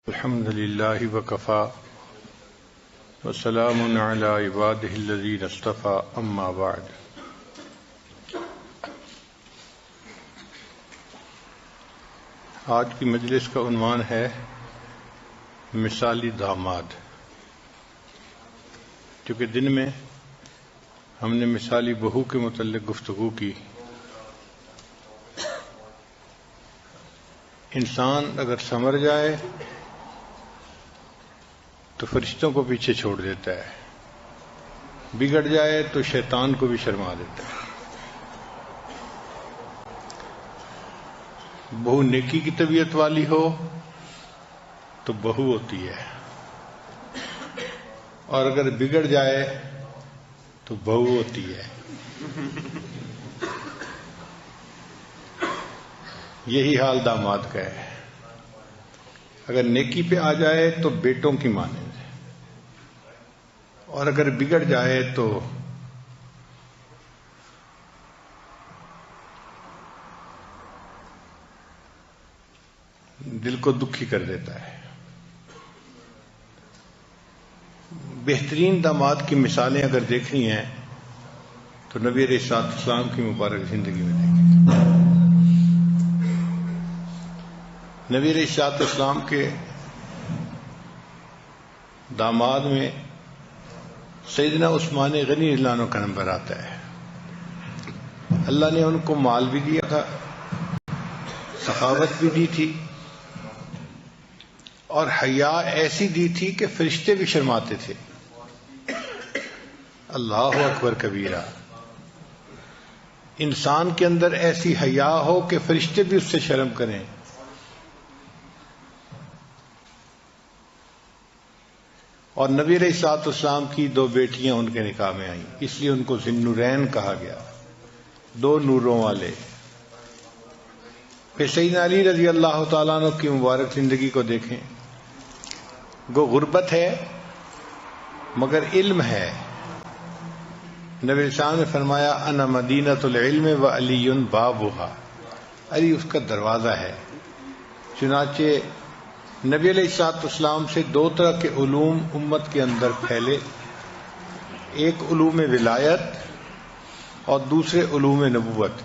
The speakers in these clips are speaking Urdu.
الحمد للہ وکفا وسلام علی عبادہ الذین اصطفی اما بعد۔ آج کی مجلس کا عنوان ہے مثالی داماد۔ چونکہ دن میں ہم نے مثالی بہو کے متعلق گفتگو کی۔ انسان اگر سنور جائے تو فرشتوں کو پیچھے چھوڑ دیتا ہے، بگڑ جائے تو شیطان کو بھی شرما دیتا ہے۔ بہو نیکی کی طبیعت والی ہو تو بہو ہوتی ہے، اور اگر بگڑ جائے تو بہو ہوتی ہے۔ یہی حال داماد کا ہے۔ اگر نیکی پہ آ جائے تو بیٹوں کی مانند، اور اگر بگڑ جائے تو دل کو دکھی کر دیتا ہے۔ بہترین داماد کی مثالیں اگر دیکھنی ہیں تو نبی علیہ السلام کی مبارک زندگی میں دیکھیں۔ نبی علیہ السلام کے داماد میں سیدنا عثمان غنی رضی اللہ عنہ کا نمبر آتا ہے۔ اللہ نے ان کو مال بھی دیا تھا، سخاوت بھی دی تھی، اور حیا ایسی دی تھی کہ فرشتے بھی شرماتے تھے۔ اللہ اکبر کبیرہ۔ انسان کے اندر ایسی حیا ہو کہ فرشتے بھی اس سے شرم کریں۔ اور نبی علیہ السلام کی دو بیٹیاں ان کے نکاح میں آئیں، اس لیے ان کو ذی النورین کہا گیا، دو نوروں والے۔ پھر سیدنا علی رضی اللہ تعالیٰ عنہ کی مبارک زندگی کو دیکھیں۔ گو غربت ہے مگر علم ہے۔ نبی علیہ السلام نے فرمایا انا مدینۃ العلم و علی بابھا، علی اس کا دروازہ ہے۔ چنانچہ نبی علیہ السلام سے دو طرح کے علوم امت کے اندر پھیلے، ایک علوم ولایت اور دوسرے علوم نبوت۔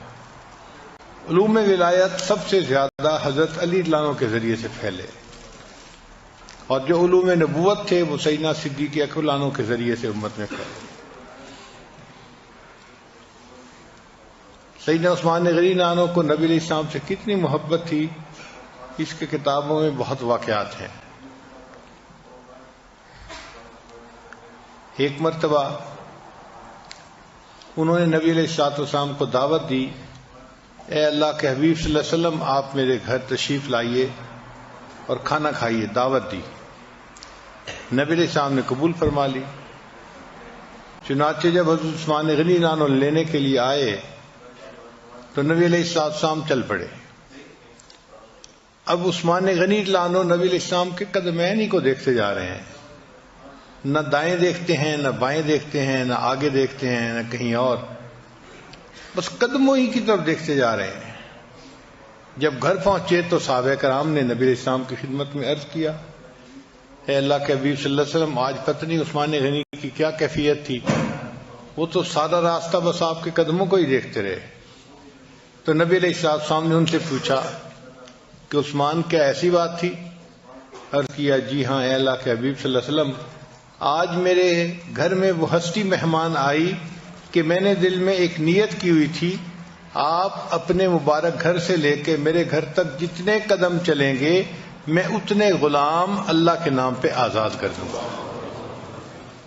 علوم ولایت سب سے زیادہ حضرت علی رضی اللہ عنہ کے ذریعے سے پھیلے، اور جو علوم نبوت تھے وہ سیدنا صدیق اکبر رضی اللہ عنہ کے ذریعے سے امت میں پھیلے۔ سیدنا عثمان غنی رضی اللہ عنہ کو نبی علیہ السلام سے کتنی محبت تھی، اس کے کتابوں میں بہت واقعات ہیں۔ ایک مرتبہ انہوں نے نبی علیہ السلام کو دعوت دی، اے اللہ کے حبیب صلی اللہ علیہ وسلم، آپ میرے گھر تشریف لائیے اور کھانا کھائیے، دعوت دی۔ نبی علیہ السلام نے قبول فرما لی۔ چنانچہ جب حضرت عثمان غنی رضی اللہ عنہ لینے کے لیے آئے تو نبی علیہ السلام چل پڑے۔ اب عثمان غنی رضی اللہ عنہ نبی علیہ السلام کے قدمین ہی کو دیکھتے جا رہے ہیں، نہ دائیں دیکھتے ہیں، نہ بائیں دیکھتے ہیں، نہ آگے دیکھتے ہیں، نہ کہیں اور، بس قدموں ہی کی طرف دیکھتے جا رہے ہیں۔ جب گھر پہنچے تو صحابہ کرام نے نبی علیہ السلام کی خدمت میں عرض کیا، اے اللہ کے حبیب صلی اللہ علیہ وسلم، آج پتہ نہیں عثمان غنی کی کیا کیفیت تھی، وہ تو سارا راستہ بس آپ کے قدموں کو ہی دیکھتے رہے۔ تو نبی علیہ السلام نے ان سے پوچھا کہ عثمان کیا ایسی بات تھی؟ عرض کیا جی ہاں اے اللہ کے حبیب صلی اللہ علیہ وسلم، آج میرے گھر میں وہ ہستی مہمان آئی کہ میں نے دل میں ایک نیت کی ہوئی تھی، آپ اپنے مبارک گھر سے لے کے میرے گھر تک جتنے قدم چلیں گے میں اتنے غلام اللہ کے نام پہ آزاد کر دوں گا،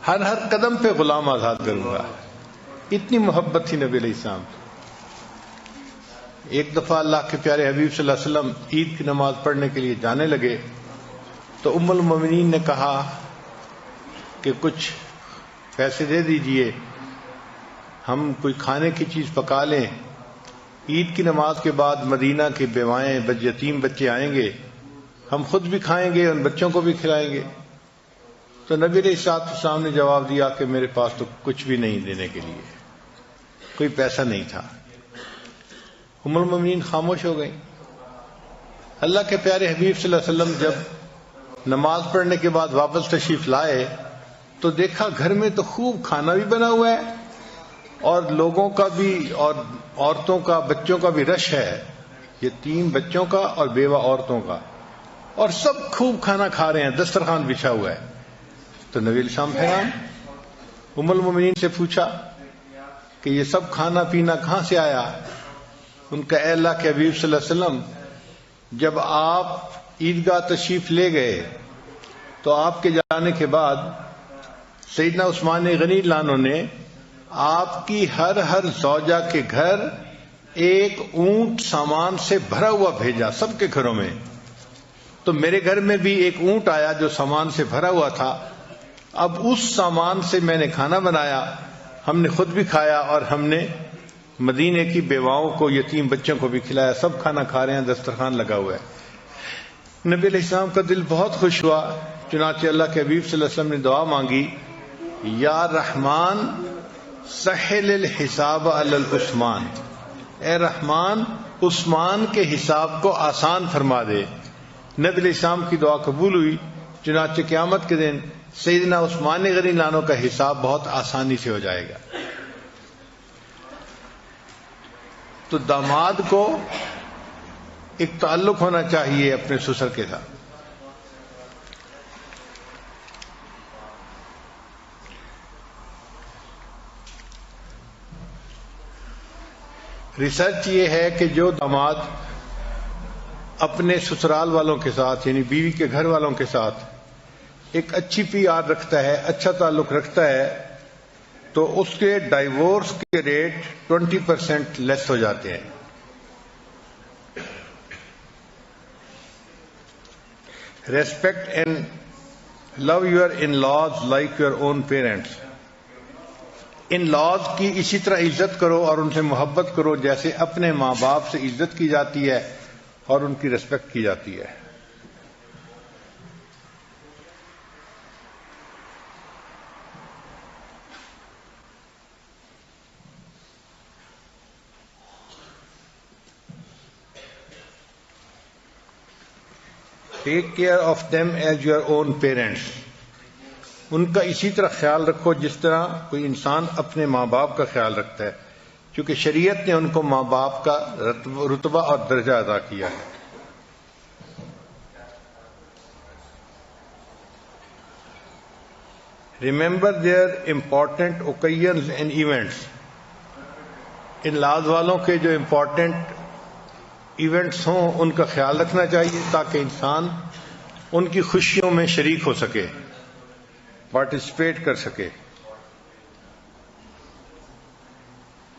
ہر قدم پہ غلام آزاد کروں گا۔ اتنی محبت تھی نبی علیہ السلام۔ ایک دفعہ اللہ کے پیارے حبیب صلی اللہ علیہ وسلم عید کی نماز پڑھنے کے لیے جانے لگے تو ام المومنین نے کہا کہ کچھ پیسے دے دیجئے، ہم کوئی کھانے کی چیز پکا لیں، عید کی نماز کے بعد مدینہ کے بیوائیں یتیم بچے آئیں گے، ہم خود بھی کھائیں گے، ان بچوں کو بھی کھلائیں گے۔ تو نبی علیہ السلام نے جواب دیا کہ میرے پاس تو کچھ بھی نہیں دینے کے لیے، کوئی پیسہ نہیں تھا۔ ام المومنین خاموش ہو گئیں۔ اللہ کے پیارے حبیب صلی اللہ علیہ وسلم جب نماز پڑھنے کے بعد واپس تشریف لائے تو دیکھا گھر میں تو خوب کھانا بھی بنا ہوا ہے اور لوگوں کا بھی اور عورتوں کا بچوں کا بھی رش ہے، یتیم بچوں کا اور بیوہ عورتوں کا، اور سب خوب کھانا کھا رہے ہیں، دسترخوان بچھا ہوا ہے۔ تو نبی علیہ السلام حیران، ام المومنین سے پوچھا کہ یہ سب کھانا پینا کہاں سے آیا؟ ان کا اے اللہ کے حبیب صلی اللہ علیہ وسلم، جب آپ عیدگاہ تشریف لے گئے تو آپ کے جانے کے بعد سیدنا عثمان غنی لانو نے آپ کی ہر زوجہ کے گھر ایک اونٹ سامان سے بھرا ہوا بھیجا، سب کے گھروں میں۔ تو میرے گھر میں بھی ایک اونٹ آیا جو سامان سے بھرا ہوا تھا، اب اس سامان سے میں نے کھانا بنایا، ہم نے خود بھی کھایا اور ہم نے مدینے کی بیواؤں کو، یتیم بچوں کو بھی کھلایا، سب کھانا کھا رہے ہیں، دسترخوان لگا ہوا ہے۔ نبی علیہ السلام کا دل بہت خوش ہوا، چنانچہ اللہ کے حبیب صلی اللہ علیہ وسلم نے دعا مانگی، یا رحمان سہل الحساب علی العثمان، اے رحمان عثمان کے حساب کو آسان فرما دے۔ نبی علیہ السلام کی دعا قبول ہوئی، چنانچہ قیامت کے دن سیدنا عثمان غنی لانو کا حساب بہت آسانی سے ہو جائے گا۔ تو داماد کو ایک تعلق ہونا چاہیے اپنے سسر کے ساتھ۔ ریسرچ یہ ہے کہ جو داماد اپنے سسرال والوں کے ساتھ یعنی بیوی کے گھر والوں کے ساتھ ایک اچھی پی آر رکھتا ہے، اچھا تعلق رکھتا ہے، تو اس کے ڈائیورس کے ریٹ 20% لیس ہو جاتے ہیں۔ Respect and love your in laws like your own parents, in laws کی اسی طرح عزت کرو اور ان سے محبت کرو جیسے اپنے ماں باپ سے عزت کی جاتی ہے اور ان کی ریسپیکٹ کی جاتی ہے۔ Take care of them as your own parents, ان کا اسی طرح خیال رکھو جس طرح کوئی انسان اپنے ماں باپ کا خیال رکھتا ہے، کیونکہ شریعت نے ان کو ماں باپ کا رتبہ اور درجہ ادا کیا ہے۔ Remember their important occasions and events, in laws والوں کے جو امپورٹنٹ ایونٹس ہوں ان کا خیال رکھنا چاہیے تاکہ انسان ان کی خوشیوں میں شریک ہو سکے، پارٹیسپیٹ کر سکے۔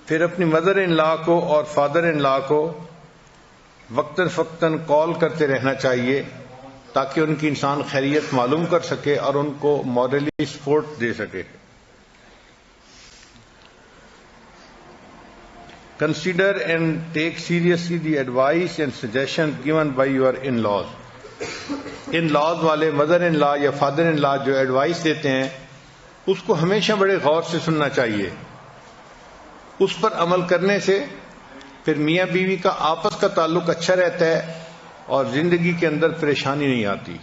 پھر اپنی مدر ان لا کو اور فادر ان لا کو وقتاً فوقتاً کال کرتے رہنا چاہیے تاکہ ان کی انسان خیریت معلوم کر سکے اور ان کو مورلی سپورٹ دے سکے۔ Consider and take seriously the advice and suggestions given by your in-laws. in-laws والے مدر ان لا یا فادر ان لا جو ایڈوائس دیتے ہیں اس کو ہمیشہ بڑے غور سے سننا چاہیے، اس پر عمل کرنے سے پھر میاں بیوی کا آپس کا تعلق اچھا رہتا ہے اور زندگی کے اندر پریشانی نہیں آتی۔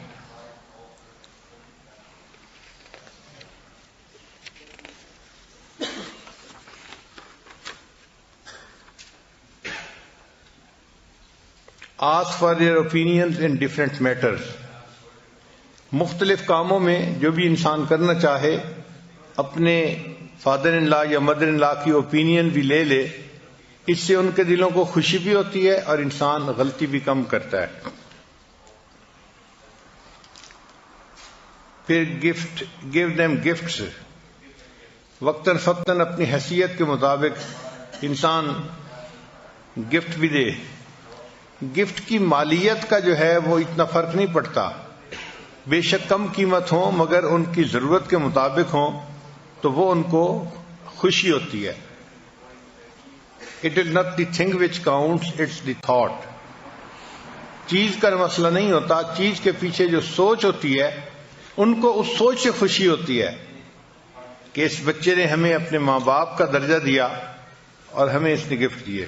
Ask for their opinions in different matters. مختلف کاموں میں جو بھی انسان کرنا چاہے اپنے فادر ان لا یا مدر ان لا کی اوپینین بھی لے لے، اس سے ان کے دلوں کو خوشی بھی ہوتی ہے اور انسان غلطی بھی کم کرتا ہے۔ پھر give them gifts، وقتاً فوقتاً اپنی حیثیت کے مطابق انسان گفٹ بھی دے۔ گفٹ کی مالیت کا جو ہے وہ اتنا فرق نہیں پڑتا، بے شک کم قیمت ہوں مگر ان کی ضرورت کے مطابق ہوں تو وہ ان کو خوشی ہوتی ہے۔ It is not the thing which counts, it's the thought. چیز کا مسئلہ نہیں ہوتا، چیز کے پیچھے جو سوچ ہوتی ہے ان کو اس سوچ سے خوشی ہوتی ہے کہ اس بچے نے ہمیں اپنے ماں باپ کا درجہ دیا اور ہمیں اس نے گفٹ دیے۔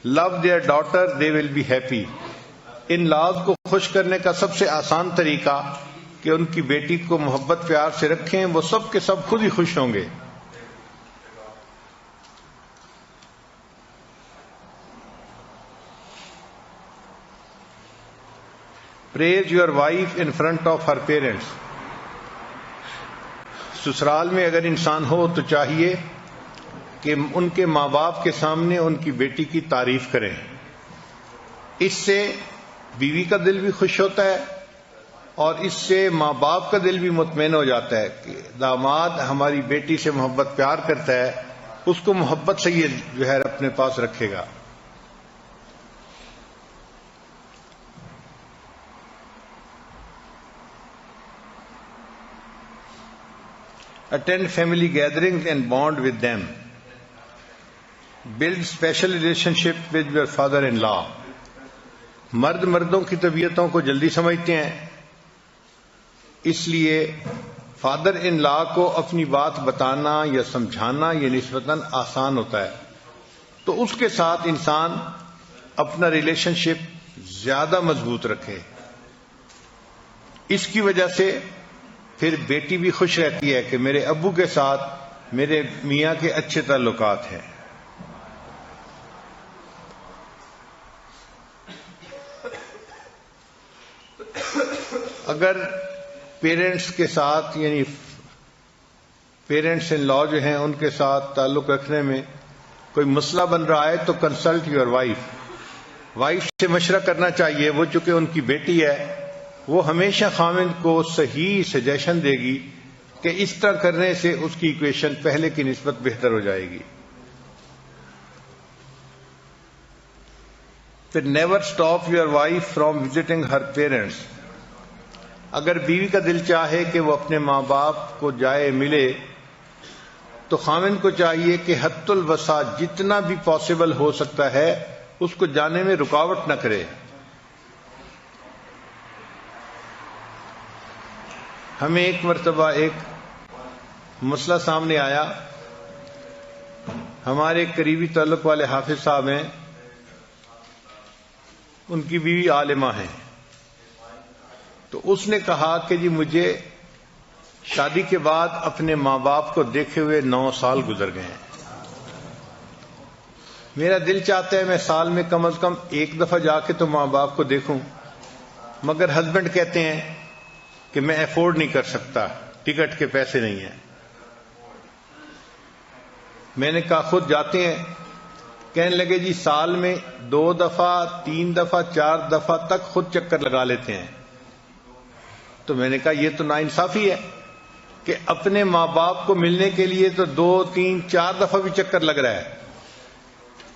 Love their daughter, they will be happy. In laws کو خوش کرنے کا سب سے آسان طریقہ کہ ان کی بیٹی کو محبت پیار سے رکھیں، وہ سب کے سب خود ہی خوش ہوں گے۔ Praise your wife in front of her parents۔ سسرال میں اگر انسان ہو تو چاہیے کہ ان کے ماں باپ کے سامنے ان کی بیٹی کی تعریف کریں۔ اس سے بیوی کا دل بھی خوش ہوتا ہے اور اس سے ماں باپ کا دل بھی مطمئن ہو جاتا ہے کہ داماد ہماری بیٹی سے محبت پیار کرتا ہے، اس کو محبت سے یہ جو ہے اپنے پاس رکھے گا۔ Attend family gatherings and bond with them۔ Build special relationship with your father-in-law۔ مرد مردوں کی طبیعتوں کو جلدی سمجھتے ہیں، اس لیے فادر ان لا کو اپنی بات بتانا یا سمجھانا یہ نسبتاً آسان ہوتا ہے، تو اس کے ساتھ انسان اپنا ریلیشن شپ زیادہ مضبوط رکھے۔ اس کی وجہ سے پھر بیٹی بھی خوش رہتی ہے کہ میرے ابو کے ساتھ میرے میاں کے اچھے تعلقات ہیں۔ اگر پیرنٹس کے ساتھ یعنی پیرنٹس ان لا جو ہیں ان کے ساتھ تعلق رکھنے میں کوئی مسئلہ بن رہا ہے تو کنسلٹ یور وائف سے مشورہ کرنا چاہیے۔ وہ چونکہ ان کی بیٹی ہے، وہ ہمیشہ خاوند کو صحیح سجیشن دے گی کہ اس طرح کرنے سے اس کی ایکویشن پہلے کی نسبت بہتر ہو جائے گی۔ پھر never stop your wife from visiting her parents. اگر بیوی کا دل چاہے کہ وہ اپنے ماں باپ کو جائے ملے تو خاوند کو چاہیے کہ حد الوسع جتنا بھی پاسبل ہو سکتا ہے اس کو جانے میں رکاوٹ نہ کرے۔ ہمیں ایک مرتبہ ایک مسئلہ سامنے آیا، ہمارے قریبی تعلق والے حافظ صاحب ہیں، ان کی بیوی عالمہ ہیں، تو اس نے کہا کہ جی مجھے شادی کے بعد اپنے ماں باپ کو دیکھے ہوئے 9 سال گزر گئے ہیں، میرا دل چاہتا ہے میں سال میں کم از کم ایک دفعہ جا کے تو ماں باپ کو دیکھوں، مگر ہسبینڈ کہتے ہیں کہ میں افورڈ نہیں کر سکتا، ٹکٹ کے پیسے نہیں ہیں۔ میں نے کہا خود جاتے ہیں؟ کہنے لگے جی سال میں 2 دفعہ 3 دفعہ 4 دفعہ تک خود چکر لگا لیتے ہیں۔ تو میں نے کہا یہ تو ناانصافی ہے کہ اپنے ماں باپ کو ملنے کے لیے تو 2 3 4 دفعہ بھی چکر لگ رہا ہے،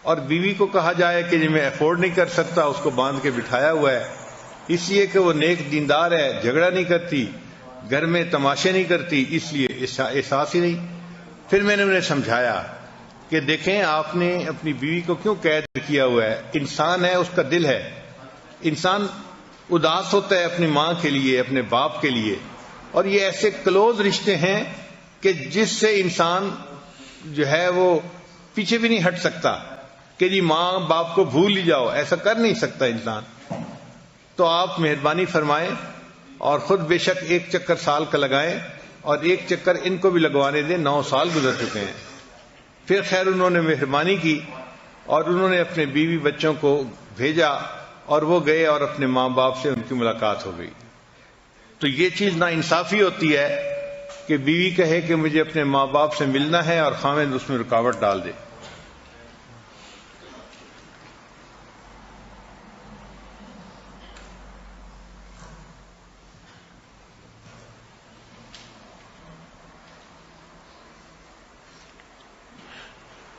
اور بیوی کو کہا جائے کہ جی میں افورڈ نہیں کر سکتا، اس کو باندھ کے بٹھایا ہوا ہے اس لیے کہ وہ نیک دیندار ہے، جھگڑا نہیں کرتی، گھر میں تماشے نہیں کرتی، اس لیے احساس ہی نہیں۔ پھر میں نے انہیں سمجھایا کہ دیکھیں آپ نے اپنی بیوی کو کیوں قید کیا ہوا ہے، انسان ہے، اس کا دل ہے، انسان اداس ہوتا ہے اپنی ماں کے لیے، اپنے باپ کے لیے، اور یہ ایسے کلوز رشتے ہیں کہ جس سے انسان جو ہے وہ پیچھے بھی نہیں ہٹ سکتا کہ جی ماں باپ کو بھول ہی جاؤ، ایسا کر نہیں سکتا انسان۔ تو آپ مہربانی فرمائیں اور خود بے شک ایک چکر سال کا لگائیں اور ایک چکر ان کو بھی لگوانے دیں، 9 سال گزر چکے ہیں۔ پھر خیر انہوں نے مہربانی کی اور انہوں نے اپنے بیوی بچوں کو بھیجا اور وہ گئے اور اپنے ماں باپ سے ان کی ملاقات ہو گئی۔ تو یہ چیز ناانصافی ہوتی ہے کہ بیوی کہے کہ مجھے اپنے ماں باپ سے ملنا ہے اور خاوند اس میں رکاوٹ ڈال دے۔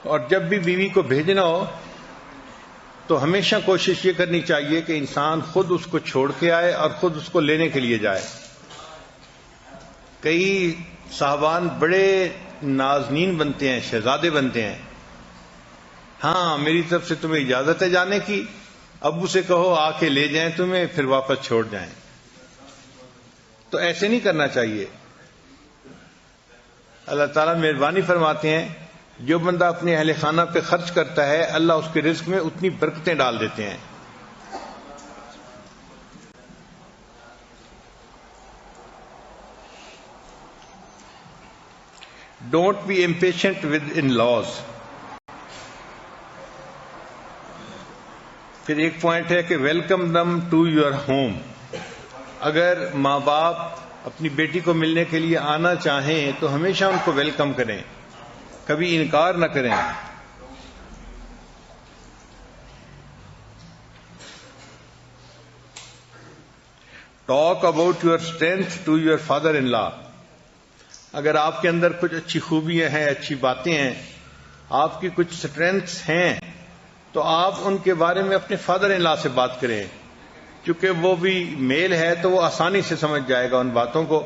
اور جب بھی بیوی کو بھیجنا ہو تو ہمیشہ کوشش یہ کرنی چاہیے کہ انسان خود اس کو چھوڑ کے آئے اور خود اس کو لینے کے لیے جائے۔ کئی صاحبان بڑے نازنین بنتے ہیں، شہزادے بنتے ہیں، ہاں میری طرف سے تمہیں اجازت ہے جانے کی، ابو سے کہو آ کے لے جائیں تمہیں پھر واپس چھوڑ جائیں۔ تو ایسے نہیں کرنا چاہیے۔ اللہ تعالیٰ مہربانی فرماتے ہیں جو بندہ اپنے اہل خانہ پہ خرچ کرتا ہے اللہ اس کے رزق میں اتنی برکتیں ڈال دیتے ہیں۔ Don't be impatient with in-laws. پھر ایک پوائنٹ ہے کہ welcome them to your home. اگر ماں باپ اپنی بیٹی کو ملنے کے لیے آنا چاہیں تو ہمیشہ ان کو ویلکم کریں, کبھی انکار نہ کریں. Talk about your strength to your father in law. اگر آپ کے اندر کچھ اچھی خوبیاں ہیں, اچھی باتیں ہیں, آپ کی کچھ اسٹرینتھس ہیں, تو آپ ان کے بارے میں اپنے فادر ان لا سے بات کریں, کیونکہ وہ بھی میل ہے تو وہ آسانی سے سمجھ جائے گا ان باتوں کو,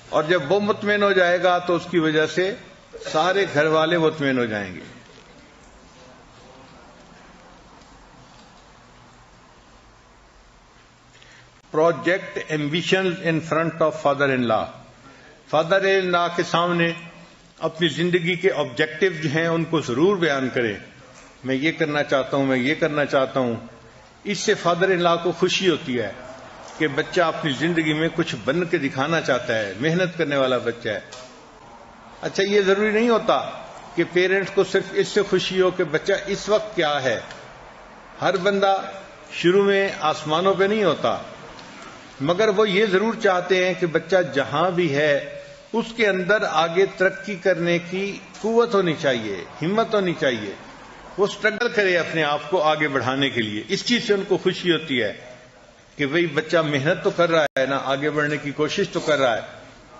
اور جب وہ مطمئن ہو جائے گا تو اس کی وجہ سے سارے گھر والے مطمئن ہو جائیں گے. Project ambition in front of father in law. Father in law کے سامنے اپنی زندگی کے آبجیکٹو جو ہیں ان کو ضرور بیان کریں. میں یہ کرنا چاہتا ہوں, میں یہ کرنا چاہتا ہوں. اس سے فادر ان لا کو خوشی ہوتی ہے کہ بچہ اپنی زندگی میں کچھ بن کے دکھانا چاہتا ہے, محنت کرنے والا بچہ ہے. اچھا, یہ ضروری نہیں ہوتا کہ پیرنٹس کو صرف اس سے خوشی ہو کہ بچہ اس وقت کیا ہے. ہر بندہ شروع میں آسمانوں پہ نہیں ہوتا, مگر وہ یہ ضرور چاہتے ہیں کہ بچہ جہاں بھی ہے اس کے اندر آگے ترقی کرنے کی قوت ہونی چاہیے, ہمت ہونی چاہیے, وہ اسٹرگل کرے اپنے آپ کو آگے بڑھانے کے لیے. اس چیز سے ان کو خوشی ہوتی ہے کہ بھئی بچہ محنت تو کر رہا ہے نا, آگے بڑھنے کی کوشش تو کر رہا ہے.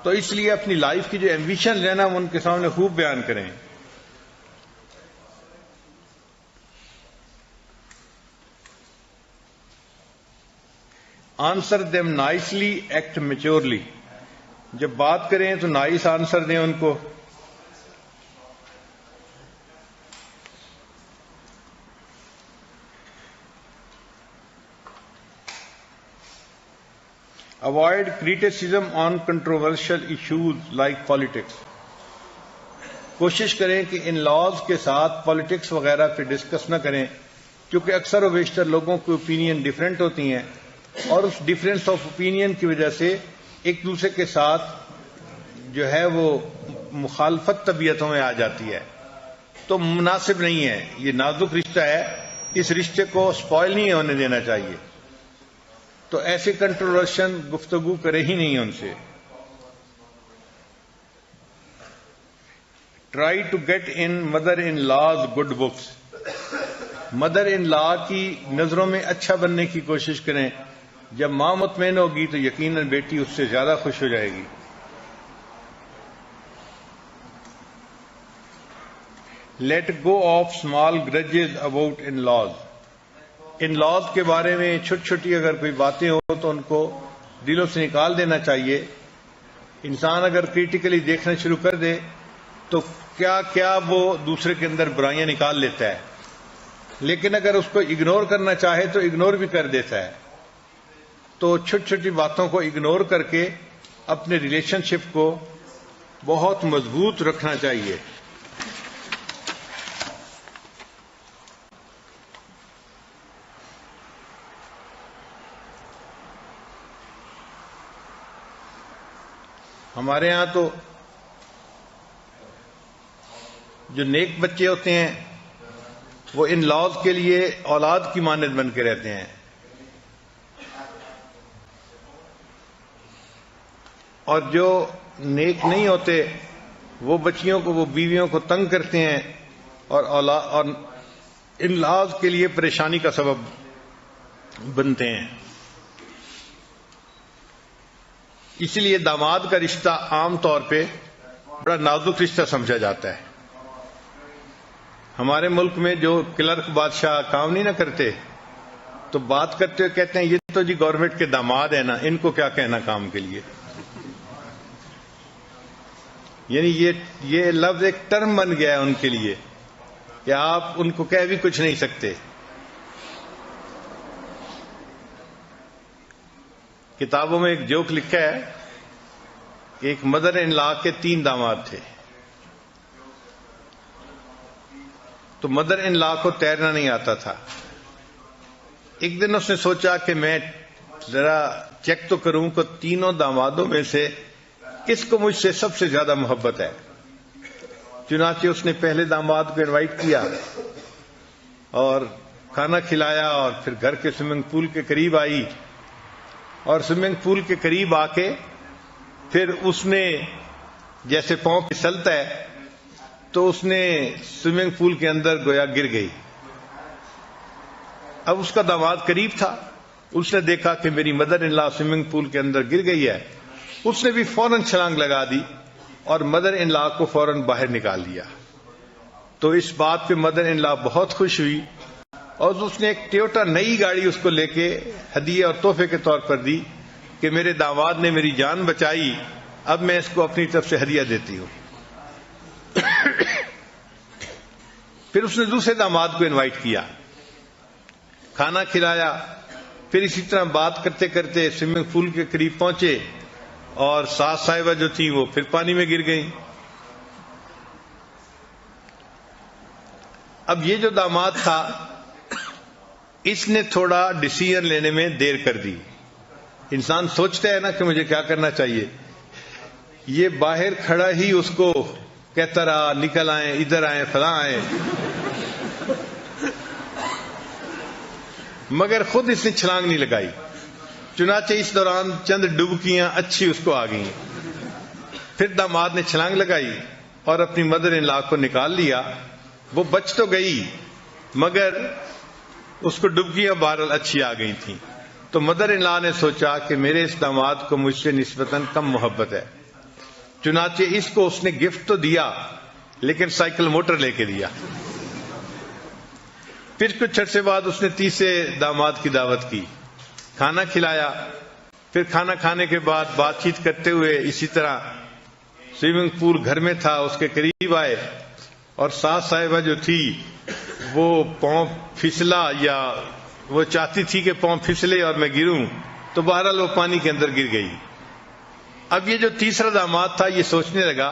تو اس لیے اپنی لائف کی جو ایمبیشن ہے نا وہ ان کے سامنے خوب بیان کریں. Answer them nicely, act maturely. جب بات کریں تو نائس آنسر دیں ان کو. Avoid criticism on controversial issues like politics. کوشش کریں کہ ان لاز کے ساتھ پالیٹکس وغیرہ پہ ڈسکس نہ کریں, کیونکہ اکثر و بیشتر لوگوں کی اوپینین ڈفرینٹ ہوتی ہیں, اور اس ڈفرینس آف اوپینین کی وجہ سے ایک دوسرے کے ساتھ جو ہے وہ مخالفت طبیعتوں میں آ جاتی ہے. تو مناسب نہیں ہے, یہ نازک رشتہ ہے, اس رشتے کو سپوائل نہیں ہونے دینا چاہیے. تو ایسے کنٹروورشن گفتگو کرے ہی نہیں ان سے. Try to get in mother in law's good books. Mother in law کی نظروں میں اچھا بننے کی کوشش کریں. جب ماں مطمئن ہوگی تو یقیناً بیٹی اس سے زیادہ خوش ہو جائے گی. Let go of small grudges about in laws. In laws کے بارے میں چھوٹی چھوٹی اگر کوئی باتیں ہو تو ان کو دلوں سے نکال دینا چاہیے. انسان اگر کریٹیکلی دیکھنا شروع کر دے تو کیا کیا وہ دوسرے کے اندر برائیاں نکال لیتا ہے, لیکن اگر اس کو اگنور کرنا چاہے تو اگنور بھی کر دیتا ہے. تو چھوٹی چھوٹی باتوں کو اگنور کر کے اپنے ریلیشن شپ کو بہت مضبوط رکھنا چاہیے. ہمارے ہاں تو جو نیک بچے ہوتے ہیں وہ ان لاز کے لیے اولاد کی مانند بن کے رہتے ہیں, اور جو نیک نہیں ہوتے وہ بچیوں کو, وہ بیویوں کو تنگ کرتے ہیں اور ان لاز کے لیے پریشانی کا سبب بنتے ہیں. اس لیے داماد کا رشتہ عام طور پہ بڑا نازک رشتہ سمجھا جاتا ہے. ہمارے ملک میں جو کلرک بادشاہ کام نہیں نہ کرتے تو بات کرتے ہوئے کہتے ہیں یہ تو جی گورنمنٹ کے داماد ہیں نا, ان کو کیا کہنا کام کے لیے. یعنی یہ لفظ ایک ٹرم بن گیا ہے ان کے لیے کہ آپ ان کو کہہ بھی کچھ نہیں سکتے. کتابوں میں ایک جوک لکھا ہے کہ ایک مدر ان لا کے 3 داماد تھے. تو مدر ان لا کو تیرنا نہیں آتا تھا. ایک دن اس نے سوچا کہ میں ذرا چیک تو کروں کہ تینوں دامادوں میں سے کس کو مجھ سے سب سے زیادہ محبت ہے. چنانچہ اس نے پہلے داماد کو انوائٹ کیا اور کھانا کھلایا اور پھر گھر کے سوئمنگ پول کے قریب آئی، اور سوئمنگ پول کے قریب آ کے پھر اس نے جیسے پاؤں پھسلتا ہے تو اس نے سوئمنگ پول کے اندر گویا گر گئی۔ اب اس کا داماد قریب تھا، اس نے دیکھا کہ میری mother in law swimming pool کے اندر گر گئی ہے، اس نے بھی فوراً چھلانگ لگا دی اور مدر ان لا کو فوراً باہر نکال دیا۔ تو اس بات پہ مدر ان لا بہت خوش ہوئی اور اس نے ایک ٹویوٹا نئی گاڑی اس کو لے کے ہدیے اور تحفے کے طور پر دی کہ میرے داماد نے میری جان بچائی، اب میں اس کو اپنی طرف سے ہدیہ دیتی ہوں۔ پھر اس نے دوسرے داماد کو انوائٹ کیا، کھانا کھلایا، پھر اسی طرح بات کرتے کرتے سوئمنگ پول کے قریب پہنچے اور ساس صاحبہ جو تھی وہ پھر پانی میں گر گئیں۔ اب یہ جو داماد تھا اس نے تھوڑا ڈیسیژن لینے میں دیر کر دی۔ انسان سوچتا ہے نا کہ مجھے کیا کرنا چاہیے، یہ باہر کھڑا ہی اس کو کہتا رہا نکل آئیں، ادھر آئیں، فلاں آئیں، مگر خود اس نے چھلانگ نہیں لگائی۔ چنانچہ اس دوران چند ڈبکیاں اچھی اس کو آ گئیں۔ پھر داماد نے چھلانگ لگائی اور اپنی مدر ان لا کو نکال لیا۔ وہ بچ تو گئی مگر اس کو ڈبکیاں بہرحال اچھی آ گئی تھیں۔ تو مدر ان لا نے سوچا کہ میرے اس داماد کو مجھ سے نسبتاً کم محبت ہے، چنانچہ اس کو اس نے گفٹ تو دیا لیکن سائیکل موٹر لے کے دیا۔ پھر کچھ عرصے بعد اس نے تیسرے داماد کی دعوت کی، کھانا کھلایا، پھر کھانا کھانے کے بعد بات چیت کرتے ہوئے اسی طرح سوئمنگ پول گھر میں تھا اس کے قریب آئے اور ساس صاحبہ جو تھی وہ پاؤں پھسلا یا وہ چاہتی تھی کہ پاؤں پھسلے اور میں گروں، تو بہرحال وہ پانی کے اندر گر گئی۔ اب یہ جو تیسرا داماد تھا یہ سوچنے لگا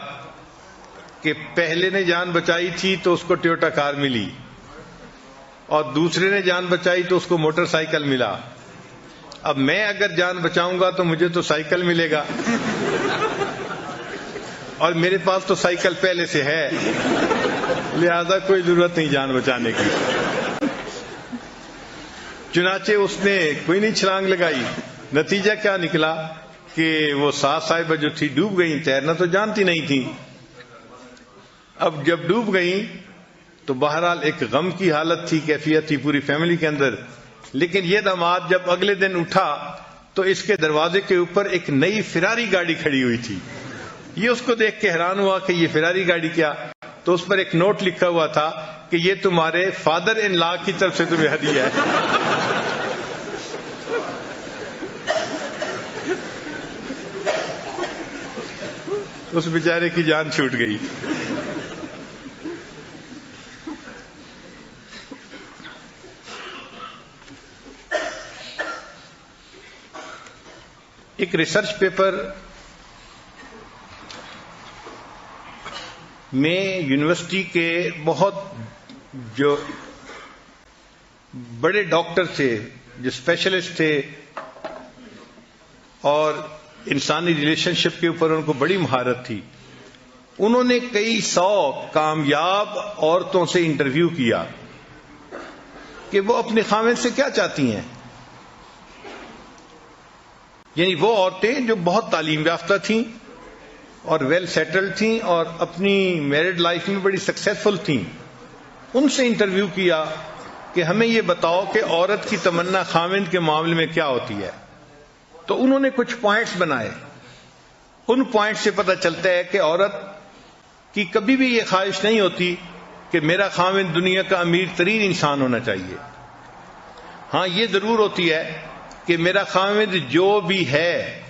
کہ پہلے نے جان بچائی تھی تو اس کو ٹویوٹا کار ملی اور دوسرے نے جان بچائی تو اس کو موٹر سائیکل ملا، اب میں اگر جان بچاؤں گا تو مجھے تو سائیکل ملے گا اور میرے پاس تو سائیکل پہلے سے ہے، لہذا کوئی ضرورت نہیں جان بچانے کی۔ چنانچہ اس نے کوئی نہیں چھلانگ لگائی۔ نتیجہ کیا نکلا کہ وہ ساس صاحبہ جو تھی ڈوب گئیں، تیرنا تو جانتی نہیں تھی۔ اب جب ڈوب گئیں تو بہرحال ایک غم کی حالت تھی، کیفیت تھی پوری فیملی کے اندر۔ لیکن یہ داماد جب اگلے دن اٹھا تو اس کے دروازے کے اوپر ایک نئی فراری گاڑی کھڑی ہوئی تھی۔ یہ اس کو دیکھ کے حیران ہوا کہ یہ فراری گاڑی کیا، تو اس پر ایک نوٹ لکھا ہوا تھا کہ یہ تمہارے فادر ان لا کی طرف سے تمہیں ہدیہ ہے۔ اس بیچارے کی جان چھوٹ گئی۔ ایک ریسرچ پیپر میں یونیورسٹی کے بہت جو بڑے ڈاکٹر تھے، جو اسپیشلسٹ تھے اور انسانی ریلیشن شپ کے اوپر ان کو بڑی مہارت تھی، انہوں نے کئی 100 کامیاب عورتوں سے انٹرویو کیا کہ وہ اپنے خاوند سے کیا چاہتی ہیں، یعنی وہ عورتیں جو بہت تعلیم یافتہ تھیں اور ویل سیٹلڈ تھیں اور اپنی میرڈ لائف میں بڑی سکسیسفل تھیں، ان سے انٹرویو کیا کہ ہمیں یہ بتاؤ کہ عورت کی تمنا خاوند کے معاملے میں کیا ہوتی ہے۔ تو انہوں نے کچھ پوائنٹس بنائے، ان پوائنٹس سے پتہ چلتا ہے کہ عورت کی کبھی بھی یہ خواہش نہیں ہوتی کہ میرا خاوند دنیا کا امیر ترین انسان ہونا چاہیے۔ ہاں یہ ضرور ہوتی ہے کہ میرا خاوند جو بھی ہے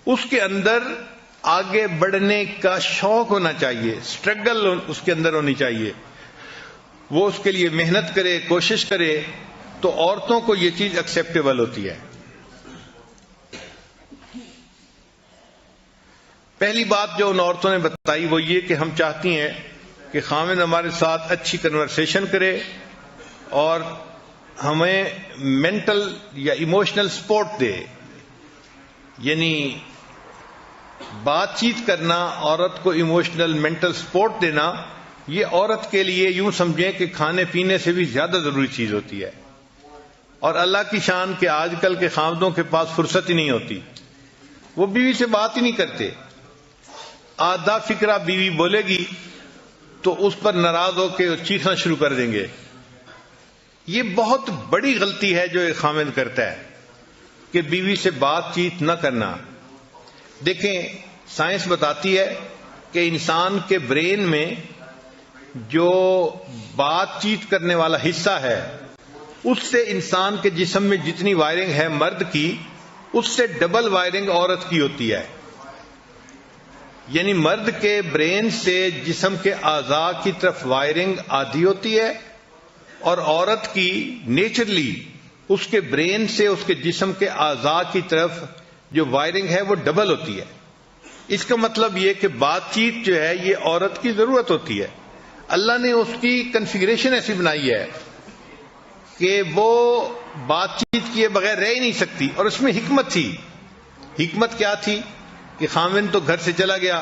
اس کے اندر آگے بڑھنے کا شوق ہونا چاہیے، سٹرگل اس کے اندر ہونی چاہیے، وہ اس کے لیے محنت کرے، کوشش کرے، تو عورتوں کو یہ چیز ایکسیپٹیبل ہوتی ہے۔ پہلی بات جو ان عورتوں نے بتائی وہ یہ کہ ہم چاہتی ہیں کہ خاوند ہمارے ساتھ اچھی کنورسیشن کرے اور ہمیں مینٹل یا ایموشنل سپورٹ دے، یعنی بات چیت کرنا، عورت کو ایموشنل مینٹل سپورٹ دینا، یہ عورت کے لیے یوں سمجھیں کہ کھانے پینے سے بھی زیادہ ضروری چیز ہوتی ہے. اور اللہ کی شان کہ آج کل کے خاوندوں کے پاس فرصت ہی نہیں ہوتی، وہ بیوی سے بات ہی نہیں کرتے. آدھا فکرہ بیوی بولے گی تو اس پر ناراض ہو کے چیخنا شروع کر دیں گے. یہ بہت بڑی غلطی ہے جو ایک خاوند کرتا ہے کہ بیوی سے بات چیت نہ کرنا. دیکھیں، سائنس بتاتی ہے کہ انسان کے برین میں جو بات چیت کرنے والا حصہ ہے اس سے انسان کے جسم میں جتنی وائرنگ ہے مرد کی، اس سے ڈبل وائرنگ عورت کی ہوتی ہے. یعنی مرد کے برین سے جسم کے اعضاء کی طرف وائرنگ آدھی ہوتی ہے، اور عورت کی نیچرلی اس کے برین سے اس کے جسم کے اعضاء کی طرف جو وائرنگ ہے وہ ڈبل ہوتی ہے. اس کا مطلب یہ کہ بات چیت جو ہے یہ عورت کی ضرورت ہوتی ہے. اللہ نے اس کی کنفیگریشن ایسی بنائی ہے کہ وہ بات چیت کیے بغیر رہ ہی نہیں سکتی، اور اس میں حکمت تھی. حکمت کیا تھی کہ خاوند تو گھر سے چلا گیا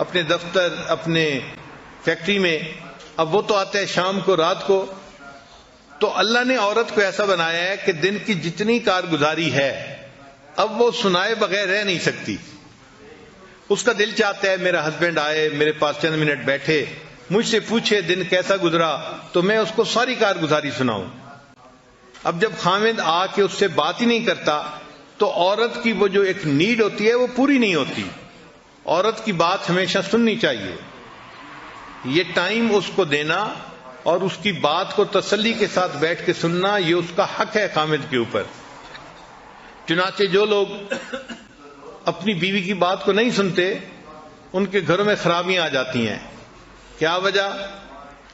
اپنے دفتر، اپنے فیکٹری میں، اب وہ تو آتا ہے شام کو، رات کو. تو اللہ نے عورت کو ایسا بنایا ہے کہ دن کی جتنی کارگزاری ہے اب وہ سنائے بغیر رہ نہیں سکتی. اس کا دل چاہتا ہے میرا ہسبینڈ آئے، میرے پاس چند منٹ بیٹھے، مجھ سے پوچھے دن کیسا گزرا، تو میں اس کو ساری کارگزاری سناؤں. اب جب خاوند آ کے اس سے بات ہی نہیں کرتا تو عورت کی وہ جو ایک نیڈ ہوتی ہے وہ پوری نہیں ہوتی. عورت کی بات ہمیشہ سننی چاہیے. یہ ٹائم اس کو دینا اور اس کی بات کو تسلی کے ساتھ بیٹھ کے سننا، یہ اس کا حق ہے خاوند کے اوپر. چنانچہ جو لوگ اپنی بیوی کی بات کو نہیں سنتے ان کے گھروں میں خرابیاں آ جاتی ہیں. کیا وجہ؟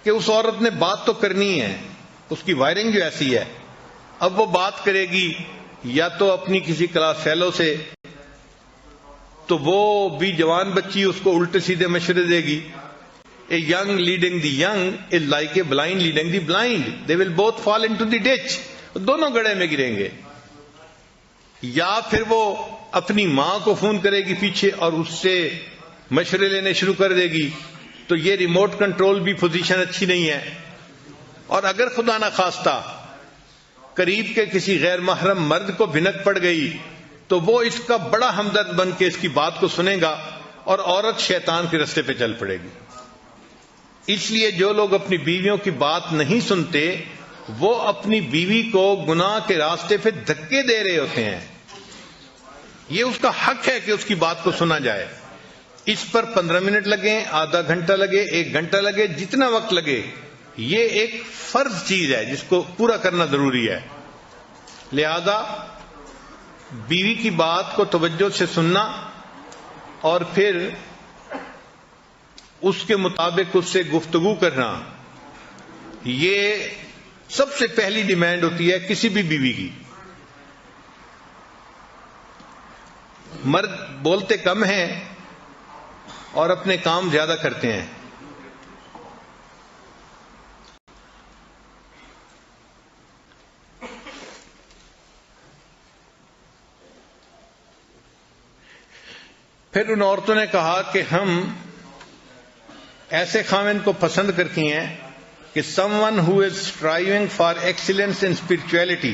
کہ اس عورت نے بات تو کرنی ہے، اس کی وائرنگ جو ایسی ہے. اب وہ بات کرے گی یا تو اپنی کسی کلاس فیلو سے، تو وہ بھی جوان بچی اس کو الٹے سیدھے مشورے دے گی. A young leading the young is like a blind leading the blind. They will both fall into the ditch. دونوں گڑھے میں گریں گے. یا پھر وہ اپنی ماں کو فون کرے گی پیچھے اور اس سے مشورے لینے شروع کر دے گی. تو یہ ریموٹ کنٹرول بھی پوزیشن اچھی نہیں ہے. اور اگر خدا نہ خواستہ قریب کے کسی غیر محرم مرد کو بھنک پڑ گئی تو وہ اس کا بڑا ہمدرد بن کے اس کی بات کو سنے گا اور عورت شیطان کے رستے پہ چل پڑے گی. اس لیے جو لوگ اپنی بیویوں کی بات نہیں سنتے وہ اپنی بیوی کو گناہ کے راستے پہ دھکے دے رہے ہوتے ہیں. یہ اس کا حق ہے کہ اس کی بات کو سنا جائے. اس پر 15 منٹ لگیں، آدھا گھنٹہ لگے، 1 گھنٹہ لگے، جتنا وقت لگے، یہ ایک فرض چیز ہے جس کو پورا کرنا ضروری ہے. لہذا بیوی کی بات کو توجہ سے سننا اور پھر اس کے مطابق اس سے گفتگو کرنا، یہ سب سے پہلی ڈیمانڈ ہوتی ہے کسی بھی بیوی کی. مرد بولتے کم ہیں اور اپنے کام زیادہ کرتے ہیں. پھر ان عورتوں نے کہا کہ ہم ایسے خاوند کو پسند کرتی ہیں کہ someone who is striving for excellence in spirituality،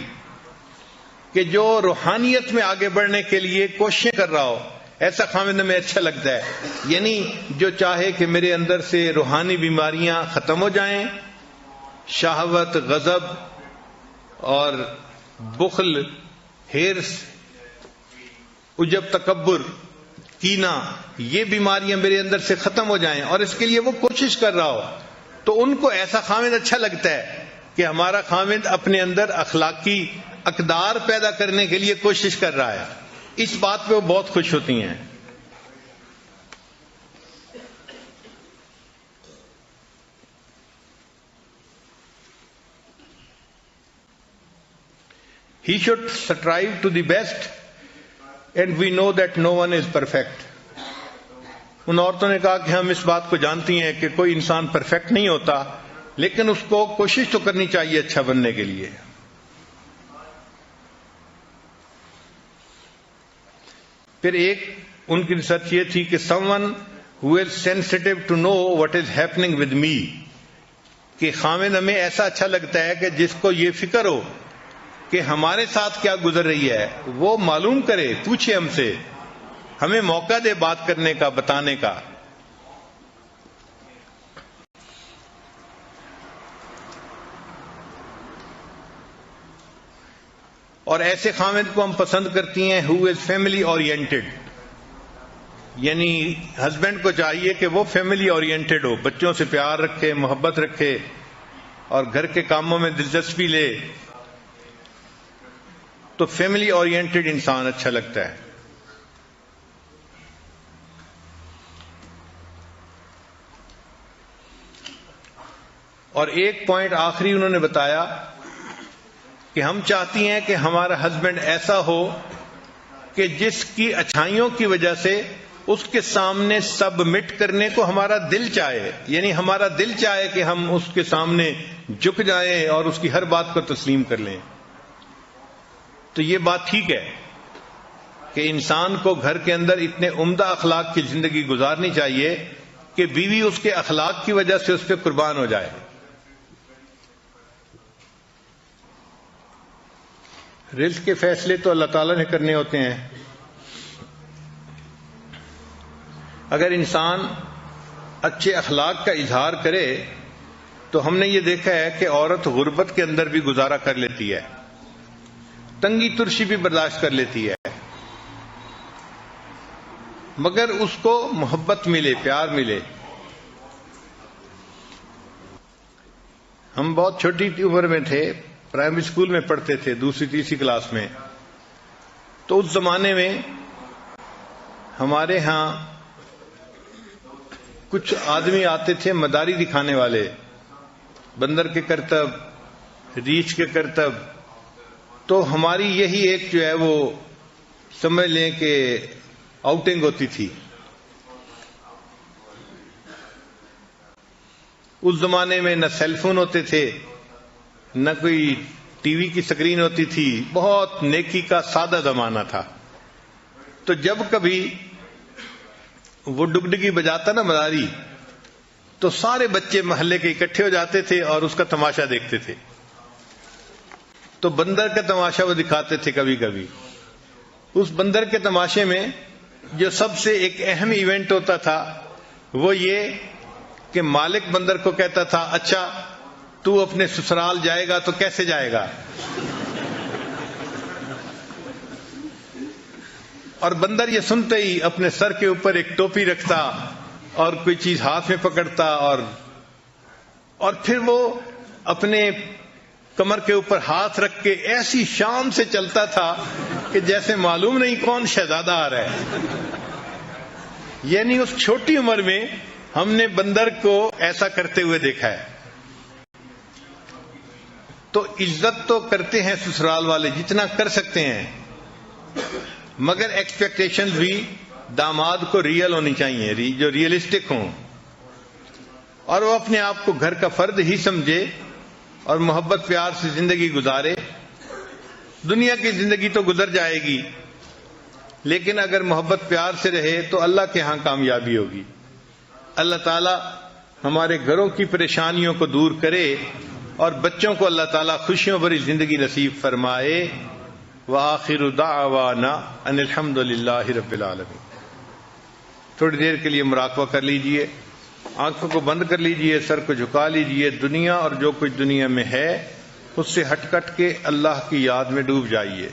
کہ جو روحانیت میں آگے بڑھنے کے لیے کوششیں کر رہا ہو، ایسا خاوند ہمیں اچھا لگتا ہے. یعنی جو چاہے کہ میرے اندر سے روحانی بیماریاں ختم ہو جائیں، شہوت، غضب اور بخل، ہرس، عجب، تکبر، کینہ، یہ بیماریاں میرے اندر سے ختم ہو جائیں اور اس کے لیے وہ کوشش کر رہا ہو، تو ان کو ایسا خاوند اچھا لگتا ہے کہ ہمارا خاوند اپنے اندر اخلاقی اقدار پیدا کرنے کے لیے کوشش کر رہا ہے. اس بات پہ وہ بہت خوش ہوتی ہیں. He should strive to the best and we know that no one is perfect. ان عورتوں نے کہا کہ ہم اس بات کو جانتی ہیں کہ کوئی انسان پرفیکٹ نہیں ہوتا، لیکن اس کو کوشش تو کرنی چاہیے اچھا بننے کے لیے. پھر ایک ان کی ریسرچ یہ تھی کہ someone who is sensitive to know what is happening with me. کہ خامد ہمیں ایسا اچھا لگتا ہے کہ جس کو یہ فکر ہو کہ ہمارے ساتھ کیا گزر رہی ہے وہ معلوم کرے، پوچھے ہم سے، ہمیں موقع دے بات کرنے کا، بتانے کا۔ اور ایسے خامد کو ہم پسند کرتی ہیں who is family oriented، یعنی ہسبینڈ کو چاہیے کہ وہ فیملی اورینٹڈ ہو، بچوں سے پیار رکھے، محبت رکھے اور گھر کے کاموں میں دلچسپی لے، تو فیملی اورینٹڈ انسان اچھا لگتا ہے۔ اور ایک پوائنٹ آخری انہوں نے بتایا کہ ہم چاہتی ہیں کہ ہمارا ہسبینڈ ایسا ہو کہ جس کی اچھائیوں کی وجہ سے اس کے سامنے سبمٹ کرنے کو ہمارا دل چاہے، یعنی ہمارا دل چاہے کہ ہم اس کے سامنے جھک جائیں اور اس کی ہر بات کو تسلیم کر لیں۔ تو یہ بات ٹھیک ہے کہ انسان کو گھر کے اندر اتنے عمدہ اخلاق کی زندگی گزارنی چاہیے کہ بیوی اس کے اخلاق کی وجہ سے اس پہ قربان ہو جائے۔ رزق کے فیصلے تو اللہ تعالیٰ نے کرنے ہوتے ہیں۔ اگر انسان اچھے اخلاق کا اظہار کرے تو ہم نے یہ دیکھا ہے کہ عورت غربت کے اندر بھی گزارا کر لیتی ہے، تنگی ترشی بھی برداشت کر لیتی ہے، مگر اس کو محبت ملے، پیار ملے۔ ہم بہت چھوٹی عمر میں تھے، پرائمری اسکول میں پڑھتے تھے، دوسری تیسری کلاس میں، تو اس زمانے میں ہمارے ہاں کچھ آدمی آتے تھے مداری دکھانے والے، بندر کے کرتب، ریچھ کے کرتب، تو ہماری یہی ایک جو ہے وہ سمجھ لیں کہ آؤٹنگ ہوتی تھی۔ اس زمانے میں نہ سیل فون ہوتے تھے، نہ کوئی ٹی وی کی سکرین ہوتی تھی، بہت نیکی کا سادہ زمانہ تھا۔ تو جب کبھی وہ ڈگڈگی بجاتا نا مداری، تو سارے بچے محلے کے اکٹھے ہو جاتے تھے اور اس کا تماشا دیکھتے تھے۔ تو بندر کا تماشا وہ دکھاتے تھے کبھی کبھی۔ اس بندر کے تماشے میں جو سب سے ایک اہم ایونٹ ہوتا تھا وہ یہ کہ مالک بندر کو کہتا تھا، اچھا تو اپنے سسرال جائے گا تو کیسے جائے گا؟ اور بندر یہ سنتے ہی اپنے سر کے اوپر ایک ٹوپی رکھتا اور کوئی چیز ہاتھ میں پکڑتا اور پھر وہ اپنے کمر کے اوپر ہاتھ رکھ کے ایسی شان سے چلتا تھا کہ جیسے معلوم نہیں کون شہزادہ آ رہا ہے۔ یعنی اس چھوٹی عمر میں ہم نے بندر کو ایسا کرتے ہوئے دیکھا ہے۔ تو عزت تو کرتے ہیں سسرال والے جتنا کر سکتے ہیں، مگر ایکسپیکٹیشنز بھی داماد کو ریئل ہونی چاہیے، جو ریئلسٹک ہوں، اور وہ اپنے آپ کو گھر کا فرد ہی سمجھے اور محبت پیار سے زندگی گزارے۔ دنیا کی زندگی تو گزر جائے گی، لیکن اگر محبت پیار سے رہے تو اللہ کے ہاں کامیابی ہوگی۔ اللہ تعالی ہمارے گھروں کی پریشانیوں کو دور کرے اور بچوں کو اللہ تعالی خوشیوں بھری زندگی نصیب فرمائے۔ وآخر دعوانا ان الحمد للہ رب العالمین۔ تھوڑی دیر کے لیے مراقبہ کر لیجئے، آنکھوں کو بند کر لیجئے، سر کو جھکا لیجئے، دنیا اور جو کچھ دنیا میں ہے اس سے ہٹ کٹ کے اللہ کی یاد میں ڈوب جائیے۔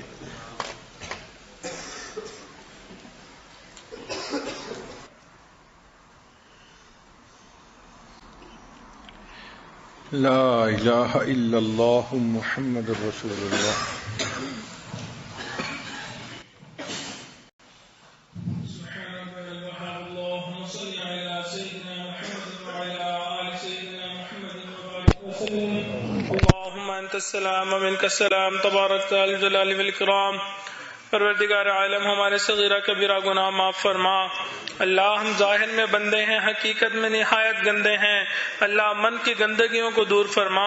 لا الہ الا اللہ محمد رسول اللہ۔ اللهم انت السلام ومنك السلام تبارک الجلال والاکرام۔ پروردگار عالم ہمارے صغیرہ کبیرہ گناہ معاف فرما، اللہ ہم ظاہر میں بندے ہیں، حقیقت میں نہایت گندے ہیں۔ اللہ من کی گندگیوں کو دور فرما۔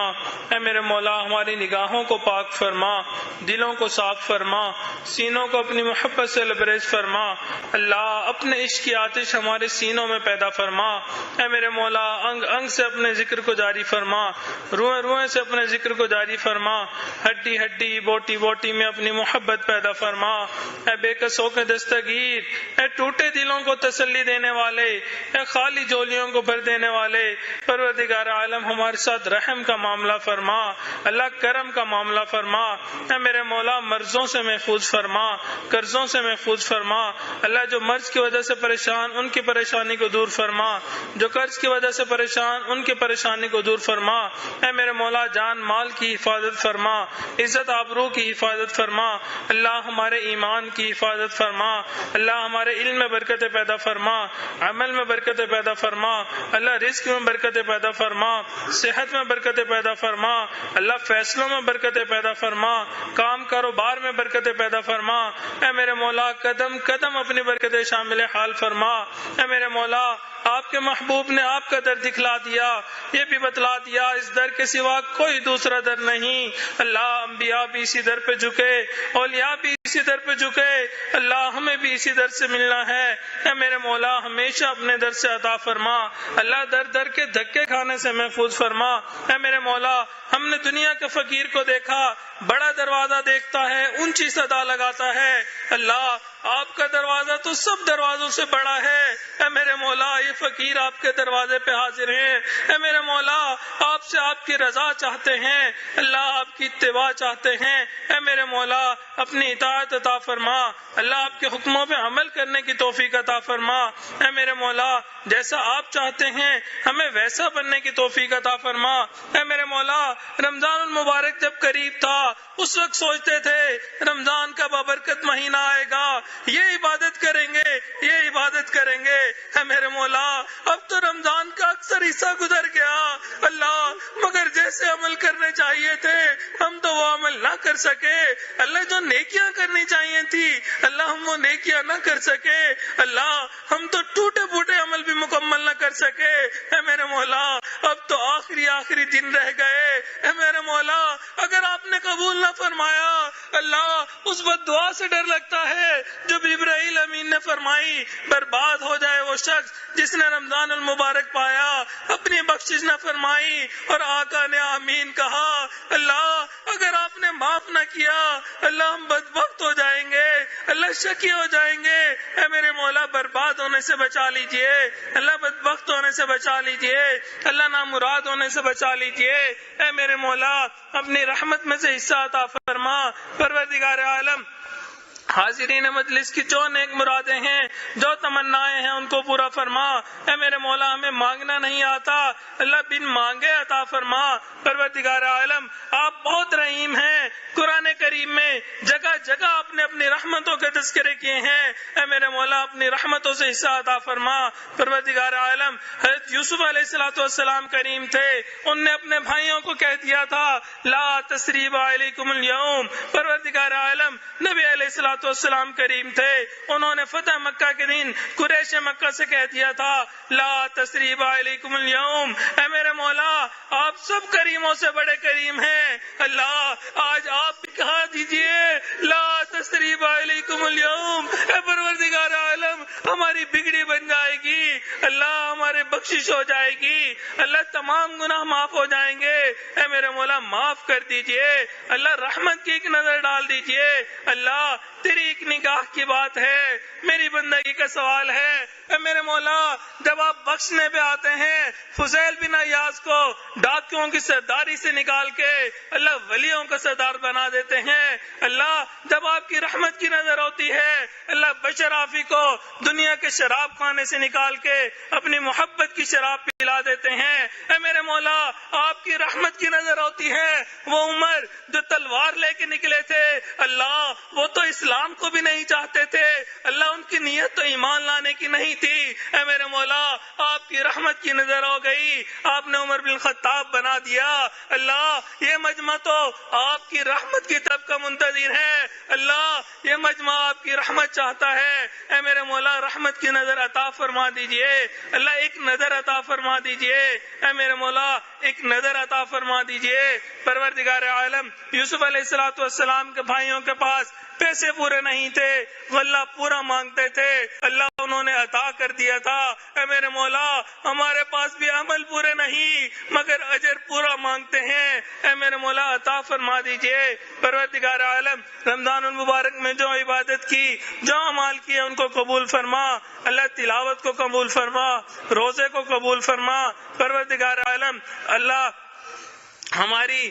اے میرے مولا ہماری نگاہوں کو پاک فرما، دلوں کو صاف فرما، سینوں کو اپنی محبت سے لبریز فرما۔ اللہ اپنے عشق کی آتش ہمارے سینوں میں پیدا فرما۔ اے میرے مولا انگ انگ سے اپنے ذکر کو جاری فرما، روئیں روئیں سے اپنے ذکر کو جاری فرما، ہڈی ہڈی بوٹی بوٹی میں اپنی محبت پیدا فرما۔ اے بے کسوں کے دستگیر، اے ٹوٹے دلوں کو تسلی دینے والے، اے خالی جولیوں کو بھر دینے والے، پروردگار عالم ہمارے ساتھ رحم کا معاملہ فرما، اللہ کرم کا معاملہ فرما۔ اے میرے مولا مرضوں سے محفوظ فرما، قرضوں سے محفوظ فرما۔ اللہ جو مرض کی وجہ سے پریشان ان کی پریشانی کو دور فرما، جو قرض کی وجہ سے پریشان ان کی پریشانی کو دور فرما۔ اے میرے مولا جان مال کی حفاظت فرما، عزت آبرو کی حفاظت فرما۔ اللہ ہمارے ایمان کی حفاظت فرما، اللہ ہمارے علم میں برکت پیدا فرما، عمل میں برکت پیدا فرما، اللہ رزق میں برکت پیدا فرما، صحت میں برکت پیدا فرما، اللہ فیصلوں میں برکت پیدا فرما، کام کاروبار میں برکت پیدا فرما۔ اے میرے مولا قدم قدم اپنی برکت شامل حال فرما۔ اے میرے مولا آپ کے محبوب نے آپ کا در دکھلا دیا، یہ بھی بتلا دیا اس در کے سوا کوئی دوسرا در نہیں۔ اللہ انبیاء بھی اسی در پہ جھکے، اولیاء بھی اسی در پہ جھکے، اللہ ہمیں بھی اسی در سے ملنا ہے۔ اے میرے مولا ہمیشہ اپنے در سے عطا فرما، اللہ در در کے دھکے کھانے سے محفوظ فرما۔ اے میرے مولا ہم نے دنیا کے فقیر کو دیکھا، بڑا دروازہ دیکھتا ہے، اونچی صدا لگاتا ہے، اللہ آپ کا دروازہ تو سب دروازوں سے بڑا ہے۔ اے میرے مولا یہ فقیر آپ کے دروازے پہ حاضر ہیں، اے میرے مولا آپ سے آپ کی رضا چاہتے ہیں، اللہ آپ کی اتباع چاہتے ہیں۔ اے میرے مولا اپنی اطاعت عطا فرما، اللہ آپ کے حکموں پہ عمل کرنے کی توفیق عطا فرما۔ اے میرے مولا جیسا آپ چاہتے ہیں ہمیں ویسا بننے کی توفیق عطا فرما۔ اے میرے مولا رمضان المبارک جب قریب تھا اس وقت سوچتے تھے رمضان کا بابرکت مہینہ آئے گا، یہ عبادت کریں گے، یہ عبادت کریں گے۔ اے میرے مولا اب تو رمضان کا اکثر حصہ گزر گیا، اللہ مگر جیسے عمل کرنے چاہیے تھے ہم تو وہ عمل نہ کر سکے، اللہ جو نیکیاں کرنی چاہیے تھی اللہ ہم وہ نیکیاں نہ کر سکے، اللہ ہم تو ٹوٹے پھوٹے عمل بھی مکمل نہ کر سکے۔ اے میرے مولا اب تو آخری دن رہ گئے، اے میرے مولا اگر آپ نے قبول نہ فرمایا اللہ اس بد دعا سے ڈر لگتا ہے جو جبرائیل امین نے فرمائی، برباد ہو جائے وہ شخص جس نے رمضان المبارک پایا اپنی بخشش نہ فرمائی اور آقا نے آمین کہا۔ اللہ اگر آپ نے معاف نہ کیا اللہ ہم بدبخت ہو جائیں گے، اللہ شقی ہو جائیں گے۔ اے میرے مولا برباد ہونے سے بچا لیجئے، اللہ بدبخت ہونے سے بچا لیجئے، اللہ نامراد ہونے سے بچا لیجئے۔ اے میرے مولا اپنی رحمت میں سے حصہ عطا فرما۔ پروردگار عالم حاضرین مجلس کی جو نیک مرادیں ہیں، جو تمنائیں ہیں ان کو پورا فرما۔ اے میرے مولا ہمیں مانگنا نہیں آتا، اللہ بن مانگے عطا فرما۔ پروردگار عالم آپ بہت رحیم ہیں، قرآن کریم میں جگہ جگہ آپ نے اپنی رحمتوں کے تذکرے کیے ہیں، اے میرے مولا اپنی رحمتوں سے حصہ عطا فرما۔ پروردگار عالم حضرت یوسف علیہ السلام کریم تھے، ان نے اپنے بھائیوں کو کہہ دیا تھا لا تثریب علیکم اليوم۔ پروردگار عالم نبی علیہ السلام کریم تھے، انہوں نے فتح مکہ کے دن قریش مکہ سے کہہ دیا تھا لا تثریب علیکم اليوم۔ اے میرے مولا آپ سب کریموں سے بڑے کریم ہیں، اللہ آج آپ بھی کہا دیجئے لا تثریب علیکم اليوم۔ اے پروردگار عالم ہماری بگڑی بن جائے گی، اللہ ہمارے بخشش ہو جائے گی، اللہ تمام گناہ معاف ہو جائیں گے۔ اے میرے مولا معاف کر دیجئے، اللہ رحمت کی ایک نظر ڈال دیجئے، اللہ تیری ایک نگاہ کی بات ہے، میری بندگی کا سوال ہے۔ اے میرے مولا جب آپ بخشنے پہ آتے ہیں فضیل بن عیاض کو ڈاکیوں کی سرداری سے نکال کے اللہ ولیوں کا سردار بنا دیتے ہیں، اللہ جب آپ کی رحمت کی نظر ہوتی ہے اللہ بشر آفی کو دنیا کے شراب خانے سے نکال کے اپنی محبت کی شراب پلا دیتے ہیں۔ اے میرے مولا آپ کی رحمت کی نظر ہوتی ہے وہ عمر جو تلوار لے کے نکلے تھے، اللہ وہ تو اسلام کو بھی نہیں چاہتے تھے، اللہ ان کی نیت تو ایمان لانے کی نہیں تھی، اے میرے مولا آپ کی رحمت کی نظر ہو گئی، آپ نے عمر بن خطاب بنا دیا۔ اللہ یہ مجمع تو آپ کی رحمت کی طرف کا منتظر ہے، اللہ یہ مجمع آپ کی رحمت چاہتا ہے، اے میرے مولا رحمت کی نظر عطا فرما دیجئے، اللہ ایک نظر عطا فرما دیجئے، اے میرے مولا ایک نظر عطا فرما دیجئے۔ پروردگار عالم، یوسف علیہ السلام کے بھائیوں کے پاس پیسے پورے نہیں تھے، غلہ پورا مانگتے تھے، اللہ انہوں نے عطا کر دیا تھا۔ اے میرے مولا ہمارے پاس بھی عمل پورے نہیں مگر اجر پورا مانگتے ہیں، اے میرے مولا عطا فرما دیجئے۔ پروردگار عالم، رمضان المبارک میں جو عبادت کی، جو اعمال کیے ان کو قبول فرما، اللہ تلاوت کو قبول فرما، روزے کو قبول فرما۔ پروردگار عالم، اللہ ہماری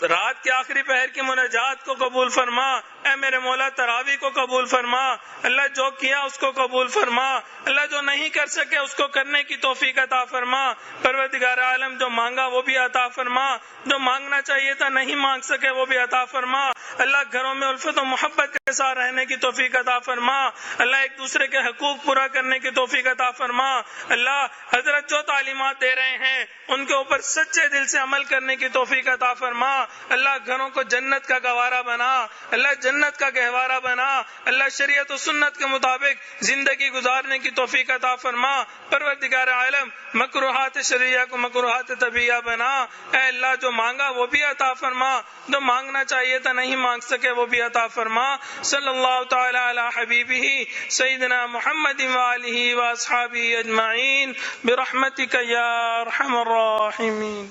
رات کے آخری پہر کی مناجات کو قبول فرما، اے میرے مولا تراویح کو قبول فرما، اللہ جو کیا اس کو قبول فرما، اللہ جو نہیں کر سکے اس کو کرنے کی توفیق عطا فرما۔ پروردگار عالم، جو مانگا وہ بھی عطا فرما، جو مانگنا چاہیے تھا نہیں مانگ سکے وہ بھی عطا فرما۔ اللہ گھروں میں الفت و محبت کے ساتھ رہنے کی توفیق عطا فرما، اللہ ایک دوسرے کے حقوق پورا کرنے کی توفیق عطا فرما۔ اللہ حضرت جو تعلیمات دے رہے ہیں ان کے اوپر سچے دل سے عمل کرنے کی توفیق عطا فرما، اللہ گھروں کو جنت کا گوارا بنا، اللہ جنت کا گہوارہ بنا، اللہ شریعت و سنت کے مطابق زندگی گزارنے کی توفیق عطا فرما۔ پروردگار عالم، مکروہات شرعیہ کو مکروہات طبیعہ بنا، اے اللہ جو مانگا وہ بھی عطا فرما، جو مانگنا چاہیے تھا نہیں مانگ سکے وہ بھی عطا فرما۔ صلی اللہ تعالی علی حبیبہ سیدنا محمد وآلہ واصحابہ اجمعین برحمتک یا ارحم الراحمین۔